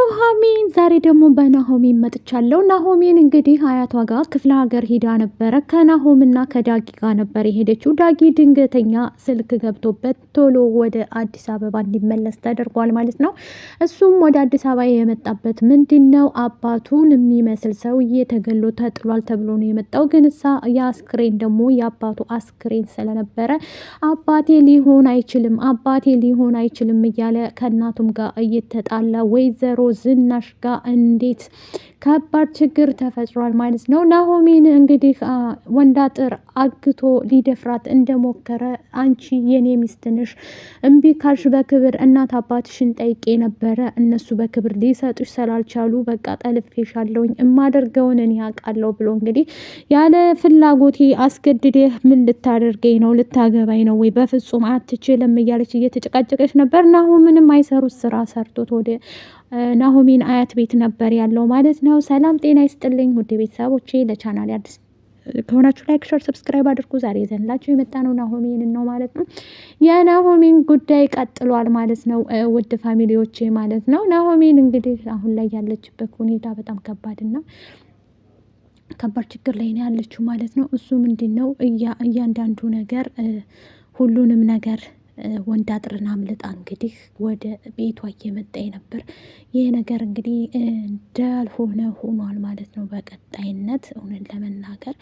ኑሃሚን ዛሬ ደግሞ በናሆሜን መጥቻለሁ። ናሆሜን እንግዲህ አያቷ ጋር ክፍለ ሀገር ሄዳ ነበረ። ከናሆምና ከዳጊ ጋር ነበር የሄደችው። ዳጊ ድንገተኛ ስልክ ገብቶበት ቶሎ ወደ አዲስ አበባ እንዲመለስ ተደርጓል ማለት ነው። እሱም ወደ አዲስ አበባ የመጣበት ምንድን ነው አባቱን የሚመስል ሰውዬ ተገሎ ተጥሏል ተብሎ ነው የመጣው። ግን እሳ የአስክሬን ደግሞ የአባቱ አስክሬን ስለነበረ አባቴ ሊሆን አይችልም እያለ ከእናቱም ጋር እየተጣላ ወይዘሮ ዝናሽ ጋር እንዴት ከባድ ችግር ተፈጥሯል ማለት ነው። ናሆሜን እንግዲህ ወንዳጥር አግቶ ሊደፍራት እንደሞከረ አንቺ የኔ ሚስት ነሽ፣ እምቢ ካልሽ በክብር እናት አባትሽን ጠይቄ ነበረ፣ እነሱ በክብር ሊሰጡሽ ስላልቻሉ በቃ ጠልፌሻለሁኝ፣ እማደርገውን እኔ አውቃለሁ ብሎ እንግዲህ ያለ ፍላጎቴ አስገድደህ ምን ልታደርገኝ ነው? ልታገባኝ ነው ወይ? በፍጹም አትችልም እያለች እየተጨቃጨቀች ነበር። ናሆምንም አይሰሩት ስራ ሰርቶት ወደ ናሆሜን አያት ቤት ነበር ያለው ማለት ነው። ሰላም ጤና ይስጥልኝ ውድ ቤተሰቦቼ፣ ለቻናል አዲስ ከሆናችሁ ላይክ፣ ሸር፣ ሰብስክራይብ አድርጉ። ዛሬ ይዘንላችሁ የመጣ ነው ናሆሜን ነው ማለት ነው። የናሆሜን ጉዳይ ቀጥሏል ማለት ነው ውድ ፋሚሊዎቼ ማለት ነው። ናሆሜን እንግዲህ አሁን ላይ ያለችበት ሁኔታ በጣም ከባድና ከባድ ችግር ላይ ነው ያለችው ማለት ነው። እሱ ምንድን ነው እያንዳንዱ ነገር ሁሉንም ነገር ወንዳጥርን አምልጣ እንግዲህ ወደ ቤቷ እየመጣ ነበር። ይህ ነገር እንግዲህ እንዳልሆነ ሆኗል ማለት ነው። በቀጣይነት እውነት ለመናገር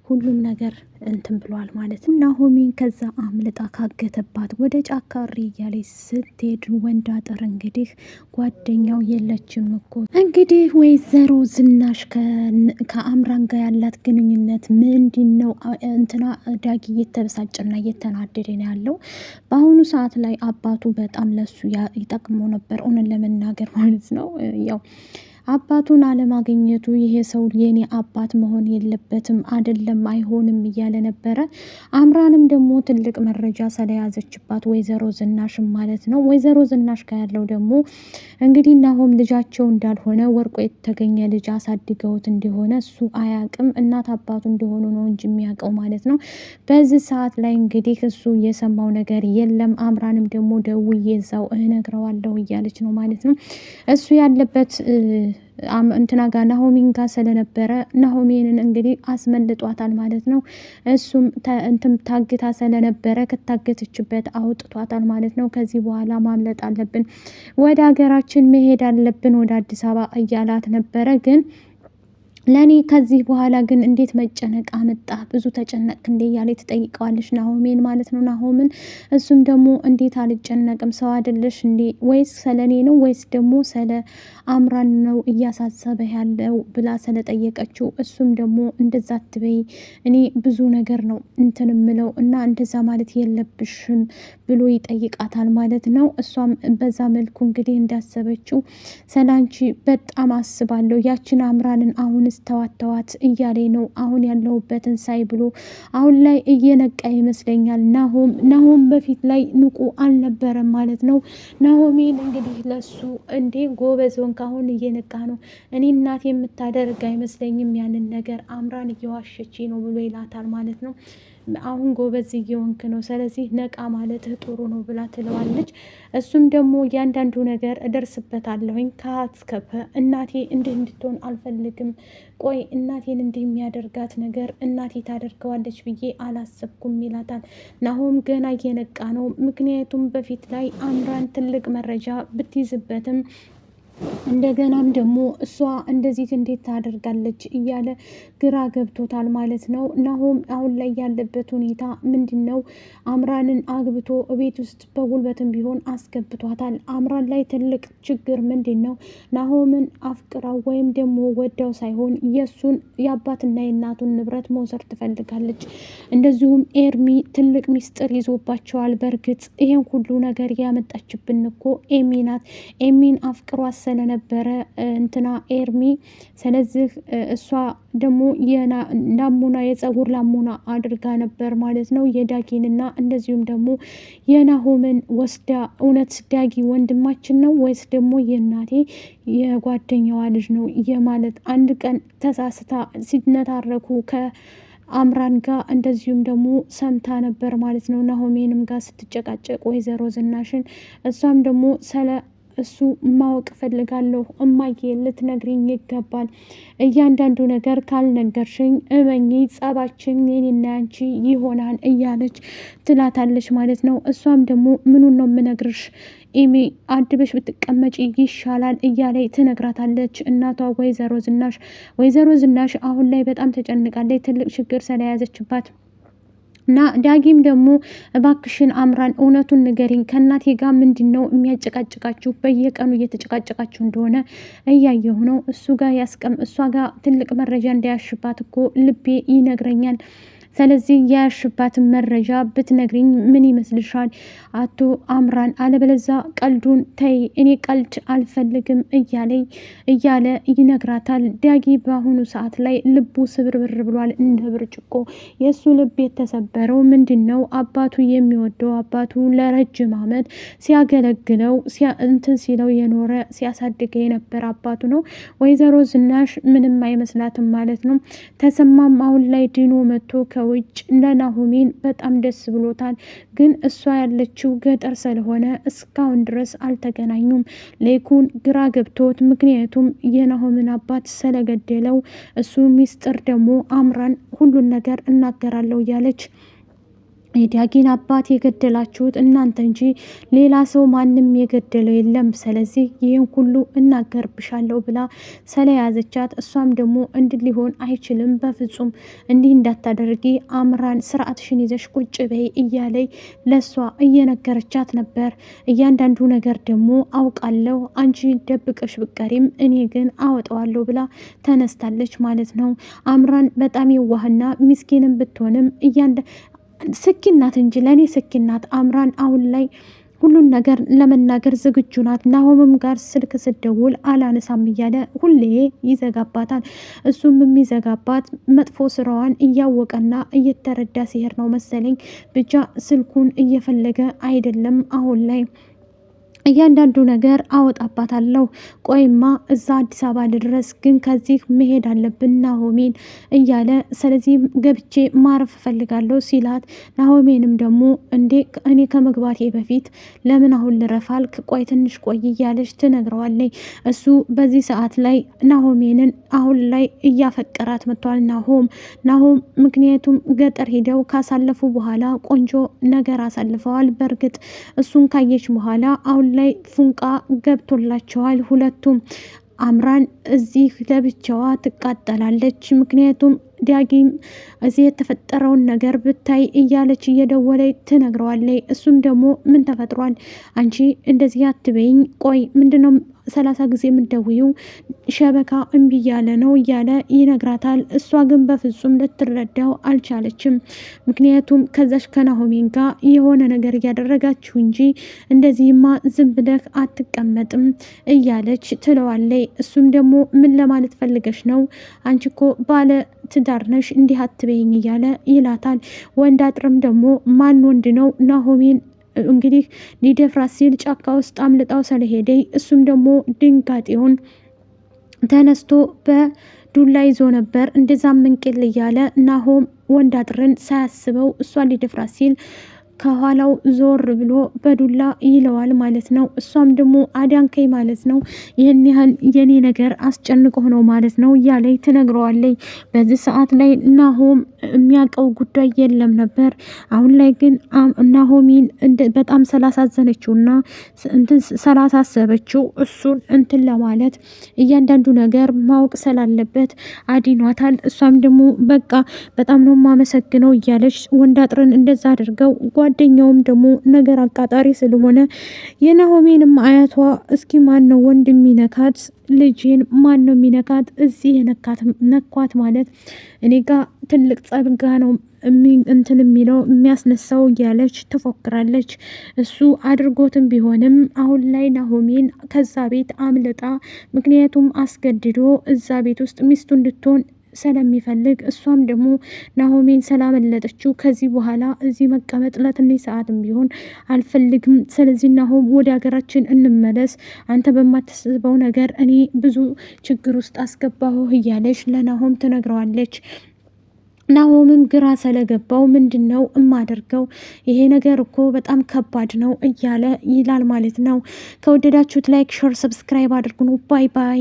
ሁሉም ነገር እንትን ብሏል ማለት ነው። ናሆሜን ከዛ አምልጣ ካገተባት ወደ ጫካሪ እያለች ስትሄድ ወንዳጥር እንግዲህ ጓደኛው የለችም እኮ እንግዲህ ወይዘሮ ዝናሽ ከአምራን ጋር ያላት ግንኙነት ምንድን ነው? እንትና ዳጊ እየተበሳጨና እየተናደደ ነው ያለው በአሁኑ ሰዓት ላይ። አባቱ በጣም ለሱ ይጠቅመው ነበር እውነት ለመናገር ማለት ነው። ያው አባቱን አለማግኘቱ ይሄ ሰው የኔ አባት መሆን የለበትም አይደለም አይሆንም እያለ ነበረ። አምራንም ደግሞ ትልቅ መረጃ ስለያዘችባት ወይዘሮ ዝናሽም ማለት ነው። ወይዘሮ ዝናሽ ጋር ያለው ደግሞ እንግዲህ ናሆም ልጃቸው እንዳልሆነ ወርቆ የተገኘ ልጅ አሳድገውት እንደሆነ እሱ አያቅም፣ እናት አባቱ እንደሆኑ ነው እንጂ የሚያውቀው ማለት ነው። በዚህ ሰዓት ላይ እንግዲህ እሱ የሰማው ነገር የለም። አምራንም ደግሞ ደውዬ እዛው እነግረዋለሁ እያለች ነው ማለት ነው። እሱ ያለበት እንትና ጋር ናሆሜን ጋር ስለነበረ ናሆሜንን እንግዲህ አስመልጧታል ማለት ነው። እሱም እንትን ታግታ ስለነበረ ከታገተችበት አውጥቷታል ማለት ነው። ከዚህ በኋላ ማምለጥ አለብን፣ ወደ ሀገራችን መሄድ አለብን ወደ አዲስ አበባ እያላት ነበረ ግን ለኔ ከዚህ በኋላ ግን እንዴት መጨነቅ አመጣ? ብዙ ተጨነቅ እንዴ እያለ ትጠይቀዋለች ናሆሜን ማለት ነው። ናሆምን እሱም ደግሞ እንዴት አልጨነቅም ሰው አይደለሽ እንዴ? ወይስ ስለኔ ነው ወይስ ደግሞ ስለ አምራን ነው እያሳሰበ ያለው ብላ ስለጠየቀችው እሱም ደግሞ እንደዛ አትበይ፣ እኔ ብዙ ነገር ነው እንትን ምለው እና እንደዛ ማለት የለብሽም ብሎ ይጠይቃታል ማለት ነው። እሷም በዛ መልኩ እንግዲህ እንዳሰበችው ሰላንቺ በጣም አስባለሁ፣ ያችን አምራንን አሁንስ ተዋት እያለ ነው አሁን ያለሁበትን ሳይ ብሎ አሁን ላይ እየነቃ ይመስለኛል። ናሆም በፊት ላይ ንቁ አልነበረም ማለት ነው። ናሆሜን እንግዲህ ለሱ እንዴ ጎበዝ ወንክ አሁን እየነቃ ነው፣ እኔ እናቴ የምታደርግ አይመስለኝም ያንን ነገር አምራን እየዋሸች ነው ብሎ ይላታል ማለት ነው። አሁን ጎበዝ እየወንክ ነው፣ ስለዚህ ነቃ ማለት ጥሩ ነው ብላ ትለዋለች። እሱም ደግሞ እያንዳንዱ ነገር እደርስበታለሁኝ ከሀትከፈ እናቴ እንዲህ እንድትሆን አልፈልግም፣ ቆይ እናቴን እንዲህ የሚያደርጋት ነገር እናቴ ታደርገዋለች ብዬ አላሰብኩም ይላታል። ናሆም ገና እየነቃ ነው። ምክንያቱም በፊት ላይ አምራን ትልቅ መረጃ ብትይዝበትም እንደገናም ደግሞ እሷ እንደዚህ እንዴት ታደርጋለች እያለ ግራ ገብቶታል ማለት ነው። ናሆም አሁን ላይ ያለበት ሁኔታ ምንድን ነው? አምራንን አግብቶ ቤት ውስጥ በጉልበትም ቢሆን አስገብቷታል። አምራን ላይ ትልቅ ችግር ምንድን ነው? ናሆምን አፍቅራው ወይም ደግሞ ወዳው ሳይሆን የእሱን የአባትና የእናቱን ንብረት መውሰድ ትፈልጋለች። እንደዚሁም ኤርሚ ትልቅ ሚስጥር ይዞባቸዋል። በእርግጥ ይሄን ሁሉ ነገር ያመጣችብን እኮ ኤሚ ናት። ኤሚን አፍቅሯት ስለነበረ እንትና ኤርሚ፣ ስለዚህ እሷ ደግሞ ናሙና የፀጉር ላሙና አድርጋ ነበር ማለት ነው የዳጊንና እንደዚሁም ደግሞ የናሆምን ወስዳ። እውነት ዳጊ ወንድማችን ነው ወይስ ደግሞ የእናቴ የጓደኛዋ ልጅ ነው የማለት አንድ ቀን ተሳስታ ሲነታረኩ አምራን ጋር እንደዚሁም ደግሞ ሰምታ ነበር ማለት ነው። ናሆሜንም ጋር ስትጨቃጨቅ ወይዘሮ ዝናሽን እሷም ደግሞ ስለ እሱ ማወቅ ፈልጋለሁ። እማዬ ልትነግሪኝ ይገባል። እያንዳንዱ ነገር ካልነገርሽኝ እመኚ ጸባችን የኔና ያንቺ ይሆናል እያለች ትላታለች ማለት ነው። እሷም ደግሞ ምኑን ነው የምነግርሽ ኢሚ አድበሽ ብትቀመጪ ይሻላል እያለይ ትነግራታለች። እናቷ ወይዘሮ ዝናሽ አሁን ላይ በጣም ተጨንቃለች፣ ትልቅ ችግር ስለያዘችባት እና ዳጊም ደግሞ እባክሽን አምራን እውነቱን ንገሪኝ፣ ከእናቴ ጋር ምንድን ነው የሚያጨቃጭቃችሁ? በየቀኑ እየተጨቃጨቃችሁ እንደሆነ እያየሁ ነው። እሷ ጋር ትልቅ መረጃ እንዳያሽባት እኮ ልቤ ይነግረኛል። ስለዚህ የያሽባትን መረጃ ብትነግሪኝ ምን ይመስልሻል አቶ አምራን? አለበለዛ ቀልዱን ተይ፣ እኔ ቀልድ አልፈልግም እያለ ይነግራታል። ዳጊ በአሁኑ ሰዓት ላይ ልቡ ስብርብር ብሏል እንደ ብርጭቆ። የእሱ ልብ የተሰበረው ምንድን ነው? አባቱ የሚወደው አባቱ ለረጅም ዓመት ሲያገለግለው እንትን ሲለው የኖረ ሲያሳድገው የነበረ አባቱ ነው። ወይዘሮ ዝናሽ ምንም አይመስላትም ማለት ነው። ተሰማም አሁን ላይ ድኖ መጥቶ ከውጭ ለናሆሜን በጣም ደስ ብሎታል። ግን እሷ ያለችው ገጠር ስለሆነ እስካሁን ድረስ አልተገናኙም። ሌኩን ግራ ገብቶት፣ ምክንያቱም የናሆምን አባት ስለገደለው እሱ ሚስጥር ደግሞ አምራን ሁሉን ነገር እናገራለሁ እያለች የዳጊን አባት የገደላችሁት እናንተ እንጂ ሌላ ሰው ማንም የገደለው የለም፣ ስለዚህ ይህን ሁሉ እናገርብሻለሁ ብላ ስለያዘቻት እሷም ደግሞ እንዲህ ሊሆን አይችልም፣ በፍጹም እንዲህ እንዳታደርጊ አምራን ስርዓትሽን ይዘሽ ቁጭ በይ እያለይ ለሷ እየነገረቻት ነበር። እያንዳንዱ ነገር ደግሞ አውቃለሁ፣ አንቺ ደብቀሽ ብቀሪም እኔ ግን አወጣዋለሁ ብላ ተነስታለች ማለት ነው። አምራን በጣም የዋህና ምስኪንም ብትሆንም ስኪናት እንጂ ለእኔ ስኪናት። አምራን አሁን ላይ ሁሉን ነገር ለመናገር ዝግጁ ናት። ናሆምም ጋር ስልክ ስደውል አላነሳም እያለ ሁሌ ይዘጋባታል። እሱም የሚዘጋባት መጥፎ ስራዋን እያወቀና እየተረዳ ሲሄድ ነው መሰለኝ። ብቻ ስልኩን እየፈለገ አይደለም አሁን ላይ። እያንዳንዱ ነገር አወጣባታለሁ። ቆይማ እዛ አዲስ አበባ ልድረስ፣ ግን ከዚህ መሄድ አለብን ናሆሜን እያለ ስለዚህ ገብቼ ማረፍ እፈልጋለሁ ሲላት፣ ናሆሜንም ደግሞ እንዴ እኔ ከመግባቴ በፊት ለምን አሁን ልረፋልክ? ቆይ ትንሽ ቆይ እያለች ትነግረዋለች። እሱ በዚህ ሰዓት ላይ ናሆሜንን አሁን ላይ እያፈቀራት መጥቷል። ናሆም ምክንያቱም ገጠር ሄደው ካሳለፉ በኋላ ቆንጆ ነገር አሳልፈዋል። በእርግጥ እሱን ካየች በኋላ አሁን ላይ ፉንቃ ገብቶላቸዋል ሁለቱም። አምራን እዚህ ለብቻዋ ትቃጠላለች። ምክንያቱም ዳጊም እዚህ የተፈጠረውን ነገር ብታይ እያለች እየደወለች ትነግረዋለች። እሱም ደግሞ ምን ተፈጥሯል? አንቺ እንደዚህ አትበይኝ፣ ቆይ ምንድነው 30 ጊዜ የምትደውይው? ሸበካ እምቢ እያለ ነው እያለ ይነግራታል። እሷ ግን በፍጹም ልትረዳው አልቻለችም። ምክንያቱም ከዛሽ ከናሆሜን ጋር የሆነ ነገር እያደረጋችሁ እንጂ እንደዚህማ ዝም ብለህ አትቀመጥም እያለች ትለዋለች። እሱም ደግሞ ምን ለማለት ፈልገሽ ነው? አንቺ እኮ ባለ ትዳር ነሽ፣ እንዲህ አትበይኝ እያለ ይላታል። ወንድ አጥርም ደግሞ ማን ወንድ ነው? ናሆሜን እንግዲህ ሊደፍራት ሲል ጫካ ውስጥ አምልጣው ስለሄደ እሱም ደግሞ ድንጋጤውን ተነስቶ በዱላ ይዞ ነበር። እንደዛም ምንቅል እያለ ናሆም ወንድ አጥርን ሳያስበው እሷን ሊደፍራት ሲል ከኋላው ዞር ብሎ በዱላ ይለዋል ማለት ነው። እሷም ደግሞ አዳንከኝ ማለት ነው፣ ይህን ያህል የኔ ነገር አስጨንቆ ነው ማለት ነው እያለይ ትነግረዋለይ። በዚህ ሰዓት ላይ ናሆም የሚያውቀው ጉዳይ የለም ነበር። አሁን ላይ ግን ናሆሚን በጣም ስላሳዘነችውና ስላሳሰበችው እሱን እንትን ለማለት እያንዳንዱ ነገር ማወቅ ስላለበት አዲኗታል። እሷም ደግሞ በቃ በጣም ነው ማመሰግነው እያለች ወንዳጥርን እንደዛ አድርገው ጓደኛውም ደግሞ ነገር አቃጣሪ ስለሆነ የናሆሜንም አያቷ እስኪ ማን ነው ወንድ የሚነካት ልጄን ማን ነው የሚነካት? እዚህ ነኳት ማለት እኔ ጋር ትልቅ ጸብጋ ነው እንትን የሚለው የሚያስነሳው እያለች ትፎክራለች። እሱ አድርጎትም ቢሆንም አሁን ላይ ናሆሜን ከዛ ቤት አምልጣ፣ ምክንያቱም አስገድዶ እዛ ቤት ውስጥ ሚስቱ እንድትሆን ስለሚፈልግ እሷም ደግሞ ናሆሜን ስላመለጠችው ከዚህ በኋላ እዚህ መቀመጥ ለትንሽ ሰዓትም ቢሆን አልፈልግም። ስለዚህ ናሆም ወደ ሀገራችን እንመለስ፣ አንተ በማታስበው ነገር እኔ ብዙ ችግር ውስጥ አስገባሁ እያለች ለናሆም ትነግረዋለች። ናሆምም ግራ ስለገባው ምንድን ነው እማደርገው? ይሄ ነገር እኮ በጣም ከባድ ነው እያለ ይላል ማለት ነው። ከወደዳችሁት ላይክ፣ ሸር፣ ሰብስክራይብ አድርጉ። ባይ ባይ።